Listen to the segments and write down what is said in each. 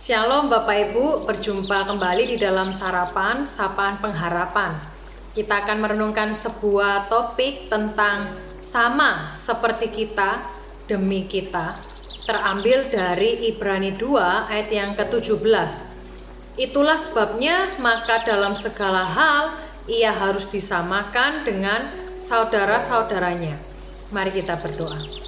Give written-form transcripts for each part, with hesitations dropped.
Shalom Bapak Ibu, berjumpa kembali di dalam sapaan pengharapan. Kita akan merenungkan sebuah topik tentang sama seperti kita demi kita, terambil dari Ibrani 2 ayat yang ke-17. Itulah sebabnya maka dalam segala hal ia harus disamakan dengan saudara-saudaranya. Mari kita berdoa.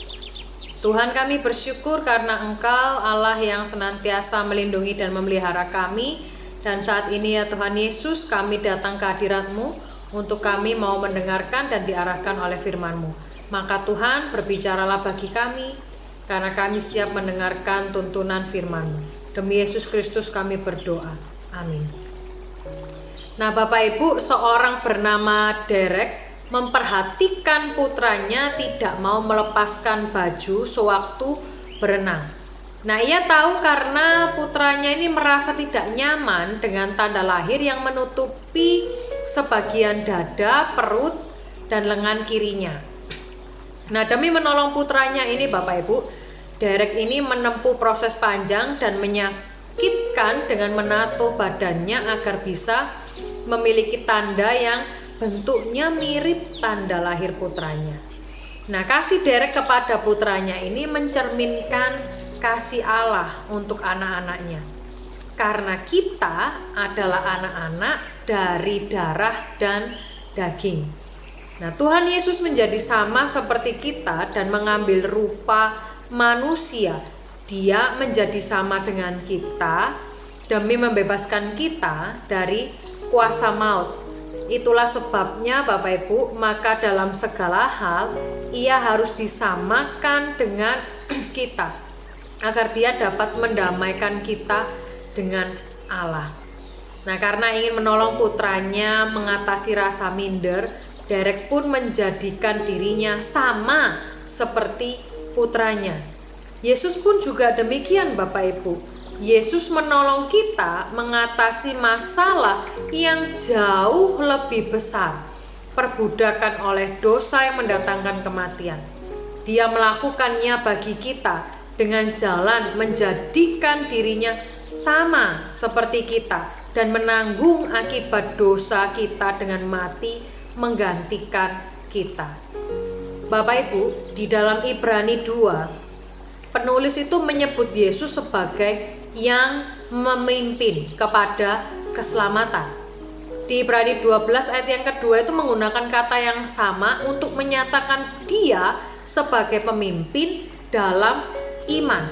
Tuhan, kami bersyukur karena Engkau Allah yang senantiasa melindungi dan memelihara kami. Dan saat ini ya Tuhan Yesus, kami datang ke hadirat-Mu untuk kami mau mendengarkan dan diarahkan oleh firman-Mu. Maka Tuhan, berbicaralah bagi kami, karena kami siap mendengarkan tuntunan firman-Mu. Demi Yesus Kristus kami berdoa. Amin. Nah Bapak Ibu, seorang bernama Derek memperhatikan putranya tidak mau melepaskan baju sewaktu berenang. Nah, ia tahu karena putranya ini merasa tidak nyaman dengan tanda lahir yang menutupi sebagian dada, perut, dan lengan kirinya. Nah, demi menolong putranya ini Bapak Ibu, Derek ini menempuh proses panjang dan menyakitkan dengan menato badannya agar bisa memiliki tanda yang bentuknya mirip tanda lahir putranya. Nah, kasih Derek kepada putranya ini mencerminkan kasih Allah untuk anak-anaknya. Karena kita adalah anak-anak dari darah dan daging. Nah, Tuhan Yesus menjadi sama seperti kita dan mengambil rupa manusia. Dia menjadi sama dengan kita demi membebaskan kita dari kuasa maut. Itulah sebabnya Bapak Ibu, maka dalam segala hal ia harus disamakan dengan kita agar dia dapat mendamaikan kita dengan Allah. Nah, karena ingin menolong putranya mengatasi rasa minder, Derek pun menjadikan dirinya sama seperti putranya. Yesus pun juga demikian Bapak Ibu. Yesus menolong kita mengatasi masalah yang jauh lebih besar, perbudakan oleh dosa yang mendatangkan kematian. Dia melakukannya bagi kita dengan jalan menjadikan dirinya sama seperti kita dan menanggung akibat dosa kita dengan mati menggantikan kita. Bapak Ibu, di dalam Ibrani 2, penulis itu menyebut Yesus sebagai yang memimpin kepada keselamatan. Di Ibrani 12 ayat yang kedua itu menggunakan kata yang sama untuk menyatakan dia sebagai pemimpin dalam iman.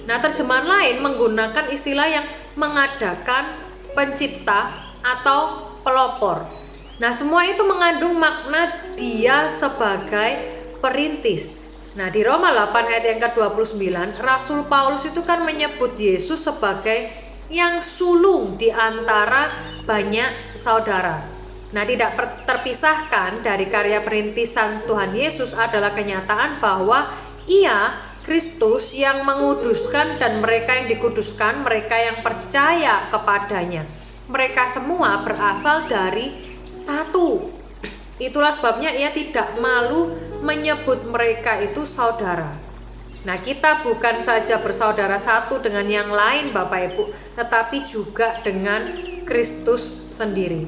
Nah, terjemahan lain menggunakan istilah yang mengadakan, pencipta, atau pelopor. Nah, semua itu mengandung makna dia sebagai perintis. Nah, di Roma 8 ayat yang ke-29, Rasul Paulus itu kan menyebut Yesus sebagai yang sulung di antara banyak saudara. Nah, tidak terpisahkan dari karya perintisan Tuhan Yesus adalah kenyataan bahwa ia Kristus yang menguduskan dan mereka yang dikuduskan, mereka yang percaya kepadanya. Mereka semua berasal dari satu. Itulah sebabnya ia tidak malu menyebut mereka itu saudara. Nah, kita bukan saja bersaudara satu dengan yang lain Bapak Ibu, tetapi juga dengan Kristus sendiri.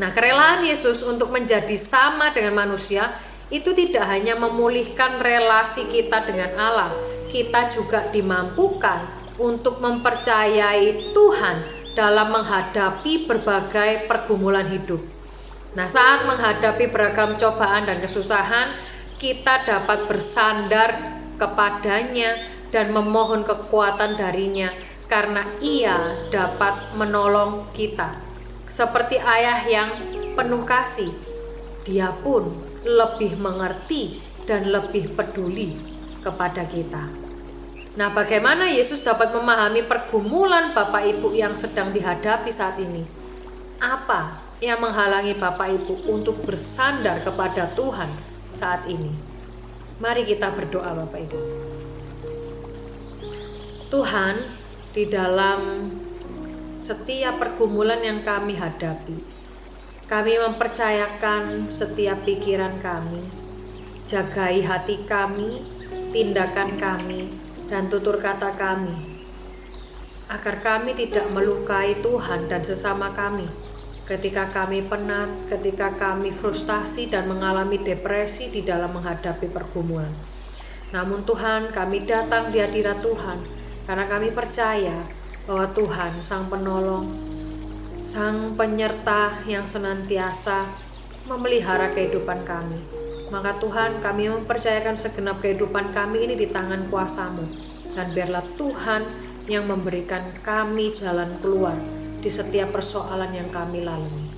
Nah, kerelaan Yesus untuk menjadi sama dengan manusia itu tidak hanya memulihkan relasi kita dengan Allah, kita juga dimampukan untuk mempercayai Tuhan dalam menghadapi berbagai pergumulan hidup. Nah, saat menghadapi beragam cobaan dan kesusahan, kita dapat bersandar kepadanya dan memohon kekuatan darinya karena ia dapat menolong kita. Seperti ayah yang penuh kasih, dia pun lebih mengerti dan lebih peduli kepada kita. Nah, bagaimana Yesus dapat memahami pergumulan Bapak Ibu yang sedang dihadapi saat ini? Apa yang menghalangi Bapak Ibu untuk bersandar kepada Tuhan saat ini? Mari kita berdoa Bapak Ibu. Tuhan, di dalam setiap pergumulan yang kami hadapi, kami mempercayakan setiap pikiran kami, jagai hati kami, tindakan kami, dan tutur kata kami. agar kami tidak melukai Tuhan dan sesama kami. Ketika kami penat, ketika kami frustasi dan mengalami depresi di dalam menghadapi pergumulan. Namun Tuhan, kami datang di hadirat Tuhan karena kami percaya bahwa Tuhan Sang Penolong, Sang Penyerta yang senantiasa memelihara kehidupan kami. Maka Tuhan, kami mempercayakan segenap kehidupan kami ini di tangan kuasa-Mu. Dan biarlah Tuhan yang memberikan kami jalan keluar di setiap persoalan yang kami lalui.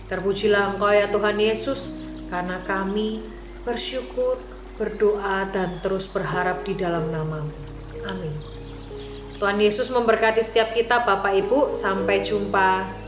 Terpujilah Engkau ya Tuhan Yesus, karena kami bersyukur, berdoa, dan terus berharap di dalam nama-Mu. Amin. Tuhan Yesus memberkati setiap kita Bapak Ibu. Sampai jumpa.